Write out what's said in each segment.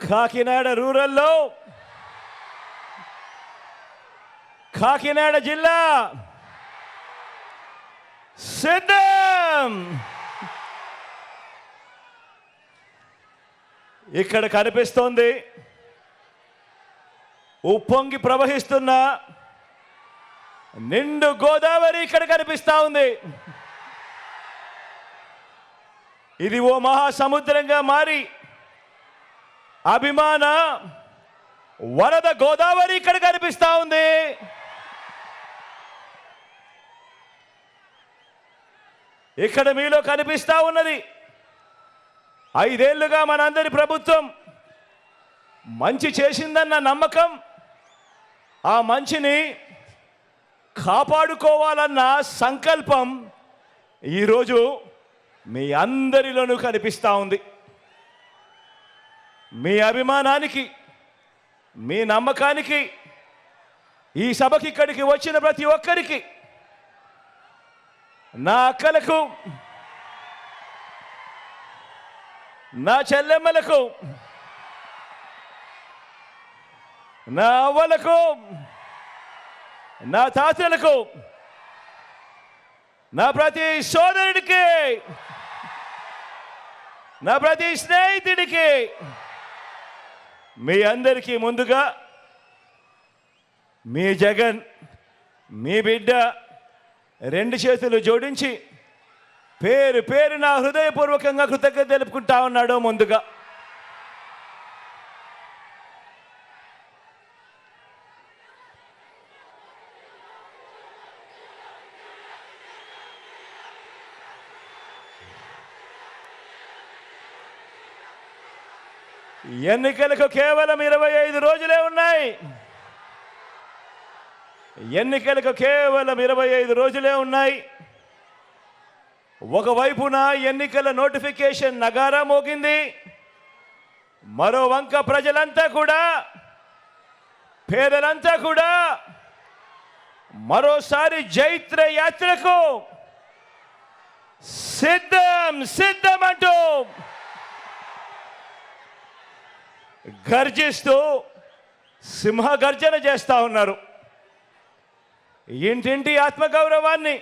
కాకినాడ రూరల్లో కాకినాడ జిల్లా సిద్ధం. ఇక్కడ కనిపిస్తోంది ఉప్పొంగి ప్రవహిస్తున్న నిండు గోదావరి. ఇక్కడ కనిపిస్తా ఉంది. ఇది ఓ మహాసముద్రంగా మారి అభిమాన వరద గోదావరి ఇక్కడ కనిపిస్తా ఉంది. ఇక్కడ మీలో కనిపిస్తా ఉన్నది 5 ఏళ్లుగా మనందరి ప్రభుత్వం మంచి చేసిందన్న నమ్మకం, ఆ మంచిని కాపాడుకోవాలన్న సంకల్పం ఈరోజు మీ అందరిలోనూ కనిపిస్తూ ఉంది. మీ అభిమానానికి, మీ నమ్మకానికి, ఈ సభకి ఇక్కడికి వచ్చిన ప్రతి ఒక్కరికి, నా అక్కలకు, నా చెల్లెమ్మలకు, నా అవ్వలకు, నా తాతలకు, నా ప్రతి సోదరుడికి, నా ప్రతి స్నేహితుడికి, మీ అందరికీ ముందుగా మీ జగన్, మీ బిడ్డ 2 చేతులు జోడించి పేరు పేరు నా హృదయపూర్వకంగా కృతజ్ఞత తెలుపుకుంటా ఉన్నాడు. ముందుగా ఎన్నికలకు కేవలం 25 రోజులే ఉన్నాయి. ఎన్నికలకు కేవలం 25 రోజులే ఉన్నాయి. ఒకవైపున ఎన్నికల నోటిఫికేషన్ నగారా మోగింది, మరో వంక ప్రజలంతా కూడా, పేదలంతా కూడా మరోసారి జైత్ర యాత్రకు సిద్ధం సిద్ధం అంటూ గర్జిస్తూ సింహగర్జన చేస్తా ఉన్నారు. ఇంటింటి ఆత్మగౌరవాన్ని,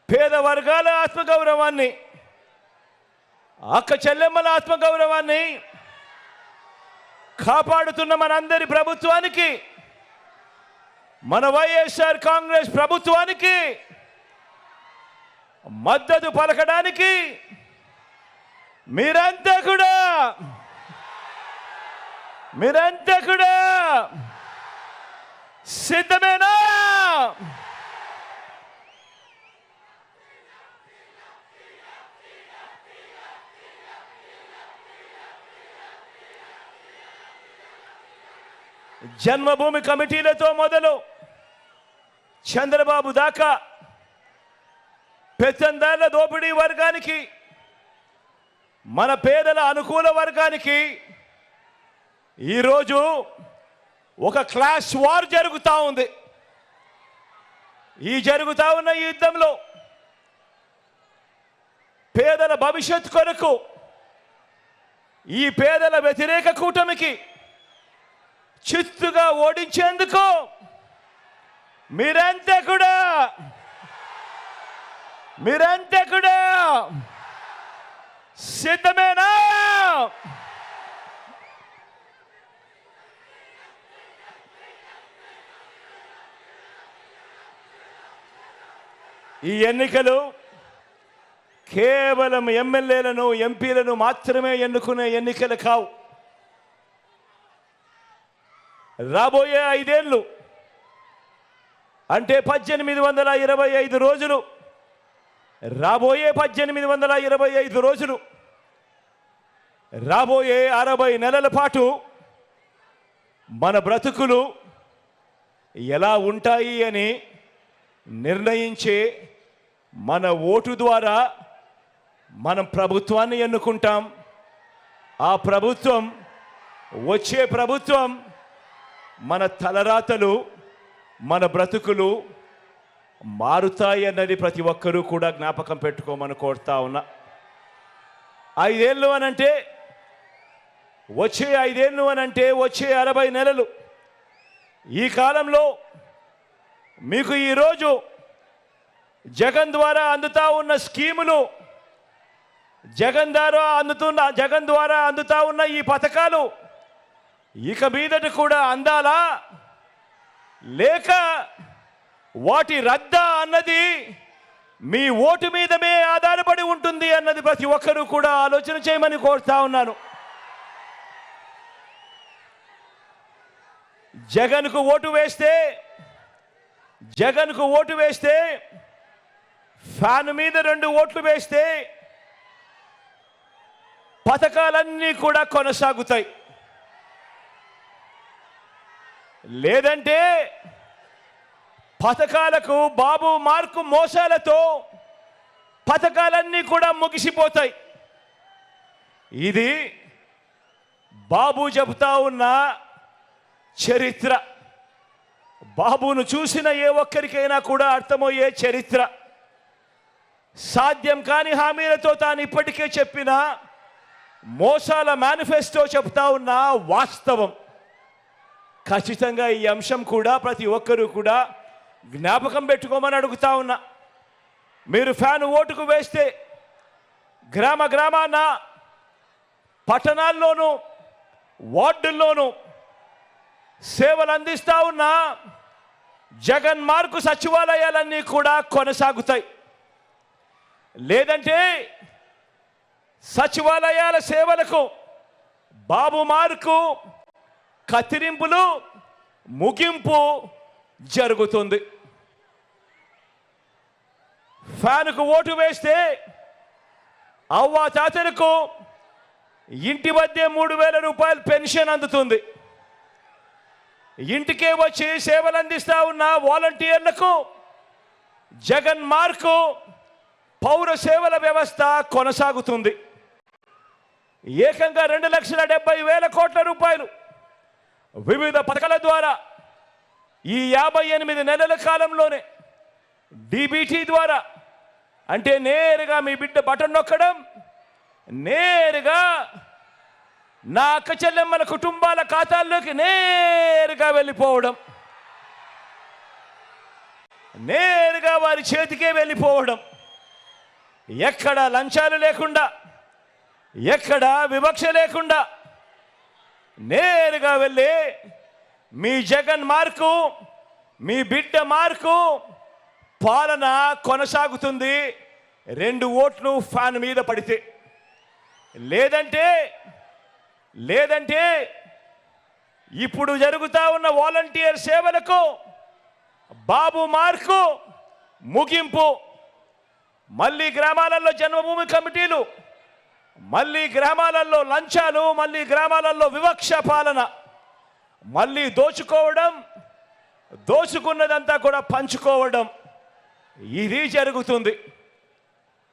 పేద వర్గాల ఆత్మగౌరవాన్ని, అక్క చెల్లెమ్మల ఆత్మగౌరవాన్ని కాపాడుతున్న మనందరి ప్రభుత్వానికి, మన వైఎస్ఆర్ కాంగ్రెస్ ప్రభుత్వానికి మద్దతు పలకడానికి మీరంతా కూడా సిద్ధమేనా? జన్మభూమి కమిటీలతో మొదలు చంద్రబాబు దాకా పెత్తందారుల దోపిడీ వర్గానికి, మన పేదల అనుకూల వర్గానికి ఈరోజు ఒక క్లాస్ వార్ జరుగుతూ ఉంది. ఈ జరుగుతూ ఉన్న ఈ యుద్ధంలో పేదల భవిష్యత్ కొరకు, ఈ పేదల వ్యతిరేక కూటమికి చిత్తుగా ఓడించేందుకు మీరంతా కూడా సిద్ధమేనా? ఈ ఎన్నికలు కేవలం ఎమ్మెల్యేలను, ఎంపీలను మాత్రమే ఎన్నుకునే ఎన్నికలు కావు. రాబోయే 5 ఏళ్ళు అంటే 1825 రోజులు, రాబోయే 1825 రోజులు, రాబోయే 60 నెలల పాటు మన బ్రతుకులు ఎలా ఉంటాయి అని నిర్ణయించే మన ఓటు ద్వారా మనం ప్రభుత్వాన్ని ఎన్నుకుంటాం. ఆ ప్రభుత్వం, వచ్చే ప్రభుత్వం మన తలరాతలు, మన బ్రతుకులు మారుతాయి అన్నది ప్రతి ఒక్కరూ కూడా జ్ఞాపకం పెట్టుకోమని కోరుతా ఉన్నా. 5 ఏళ్ళు అనంటే వచ్చే 5 ఏళ్ళు అని అంటే వచ్చే 60 నెలలు. ఈ కాలంలో మీకు ఈరోజు జగన్ ద్వారా అందుతా ఉన్న స్కీములు, జగన్ ద్వారా అందుతా ఉన్న ఈ పథకాలు ఇక మీదట కూడా అందాలా లేక వాటి రద్దా అన్నది మీ ఓటు మీదమే ఆధారపడి ఉంటుంది అన్నది ప్రతి ఒక్కరూ కూడా ఆలోచన చేయమని కోరుతా ఉన్నాను. జగన్కు ఓటు వేస్తే ఫ్యాన్ మీద 2 ఓట్లు వేస్తే పథకాలన్నీ కూడా కొనసాగుతాయి. లేదంటే పథకాలకు బాబు మార్కు మోసాలతో పథకాలన్నీ కూడా ముగిసిపోతాయి. ఇది బాబు చెబుతా ఉన్న చరిత్ర. బాబును చూసిన ఏ ఒక్కరికైనా కూడా అర్థమయ్యే చరిత్ర. సాధ్యం కాని హామీలతో తాను ఇప్పటికే చెప్పిన మోసాల మేనిఫెస్టో చెప్తా ఉన్న వాస్తవం. ఖచ్చితంగా ఈ అంశం కూడా ప్రతి ఒక్కరూ కూడా జ్ఞాపకం పెట్టుకోమని అడుగుతా ఉన్నా. మీరు ఫ్యాన్ ఓటుకు వేస్తే గ్రామాన పట్టణాల్లోనూ వార్డుల్లోనూ సేవలు అందిస్తా ఉన్న జగన్ మార్కు సచివాలయాలన్నీ కూడా కొనసాగుతాయి. లేదంటే సచివాలయాల సేవలకు బాబు మార్కు కత్తిరింపులు ముగింపు జరుగుతుంది. ఫ్యాన్కు ఓటు వేస్తే అవ్వ తాతలకు ఇంటి మధ్య 3,000 రూపాయలు పెన్షన్ అందుతుంది. ఇంటికే వచ్చి సేవలు అందిస్తా ఉన్న వాలంటీర్లకు జగన్ మార్కు పౌర సేవల వ్యవస్థ కొనసాగుతుంది. ఏకంగా 2,70,000 కోట్ల రూపాయలు వివిధ పథకాల ద్వారా ఈ 58 నెలల కాలంలోనే డీబీటీ ద్వారా, అంటే నేరుగా మీ బిడ్డ బటన్ నొక్కడం, నేరుగా నా అక్క చెల్లెమ్మల కుటుంబాల ఖాతాల్లోకి నేరుగా వెళ్ళిపోవడం, నేరుగా వారి చేతికే వెళ్ళిపోవడం, ఎక్కడ లంచాలు లేకుండా, ఎక్కడ వివక్ష లేకుండా నేరుగా వెళ్ళి మీ జగన్ మార్కు, మీ బిడ్డ మార్కు పాలన కొనసాగుతుంది. 2 ఓట్లు ఫ్యాన్ మీద పడితే. లేదంటే ఇప్పుడు జరుగుతా ఉన్న వాలంటీర్ సేవలకు బాబు మార్కు ముగింపు. మళ్ళీ గ్రామాలలో జన్మభూమి కమిటీలు, మళ్ళీ గ్రామాలలో లంచాలు, మళ్ళీ గ్రామాలలో వివక్ష పాలన, మళ్ళీ దోచుకోవడం, దోచుకున్నదంతా కూడా పంచుకోవడం, ఇది జరుగుతుంది.